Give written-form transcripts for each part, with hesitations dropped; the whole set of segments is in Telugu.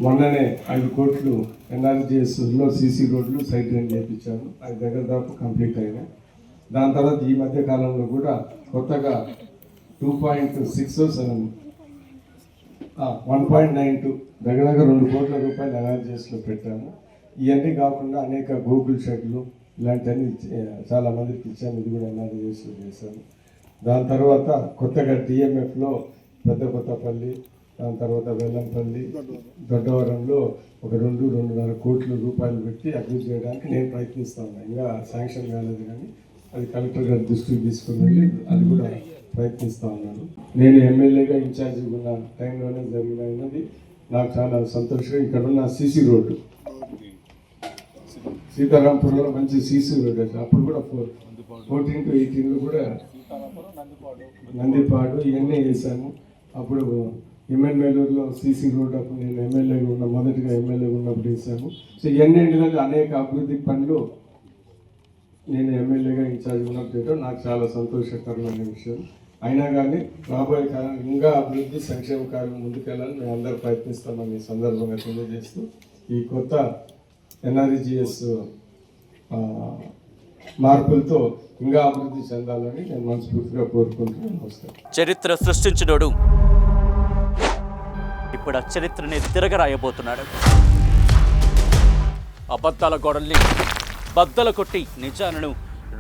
మొన్ననే 5 కోట్లు ఎన్ఆర్జీఎస్లో సీసీ రోడ్లు సైట్ డ్రైన్ చేయించాను. అది దగ్గర దాకా కంప్లీట్ అయినాయి. దాని తర్వాత ఈ మధ్య కాలంలో కూడా కొత్తగా 2.67 1.92 దగ్గర 2 కోట్ల రూపాయలు ఎన్ఆర్జీఎస్లో పెట్టాము. ఇవన్నీ కాకుండా అనేక గూగుల్ షెడ్లు ఇలాంటివన్నీ చాలా మందికి ఇచ్చాము. ఇది కూడా ఎన్ఆర్జీఎస్లో చేశాము. దాని తర్వాత కొత్తగా టీఎంఎఫ్లో పెద్ద కొత్తపల్లి, దాని తర్వాత వెల్లంపల్లి, దొడ్డవరంలో ఒక 2-2.5 కోట్ల రూపాయలు పెట్టి అభివృద్ధి చేయడానికి నేను ప్రయత్నిస్తాను. ఇంకా శాంక్షన్ కాలేదు, కానీ అది కలెక్టర్ గారి దృష్టికి తీసుకుని వెళ్ళి అది కూడా ప్రయత్నిస్తూ ఉన్నాను. నేను ఎమ్మెల్యేగా ఇన్ఛార్జి ఉన్న టైంలోనే జరిగినది నాకు చాలా సంతోషంగా. ఇక్కడ ఉన్న సీసీ రోడ్డు సీతారాంపురంలో మంచి సీసీ రోడ్డు, అప్పుడు కూడా 14 to 18 కూడా నందిపాడు ఇవన్నీ వేసాము. అప్పుడు ఎమ్మెల్యేలో సీసీ రోడ్ అప్పుడు నేను ఎమ్మెల్యేగా ఉన్న మొదటిగా ఎమ్మెల్యేగా ఉన్నప్పుడు వేసాము. సో ఇవన్నీ ఏంటంటే అనేక అభివృద్ధి పనులు నేను ఎమ్మెల్యేగా ఇన్ఛార్జ్ ఉన్నప్పుడు నాకు చాలా సంతోషకరమైన విషయం. అయినా కానీ రాబోయే కాలం ఇంకా అభివృద్ధి సంక్షేమ కార్యం ముందుకెళ్ళాలని మేము అందరూ ప్రయత్నిస్తామని ఈ సందర్భంగా తెలియజేస్తూ ఈ కొత్త ఎన్ఆర్జీఎస్ మార్పులతో ఇంకా అభివృద్ధి చెందాలని నేను మనస్ఫూర్తిగా కోరుకుంటున్నాను. నమస్కారం. చరిత్ర సృష్టించినోడు ఇప్పుడు ఆ చరిత్రని తిరగరాయబోతున్నాడు. అబద్ధాల గోడల్ని బద్దలు కొట్టి నిజాలను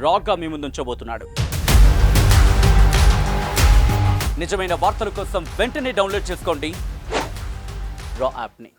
రాగా మీ ముందుంచబోతున్నాడు. నిజమైన వార్తల కోసం వెంటనే డౌన్లోడ్ చేసుకోండి రా యాప్ని.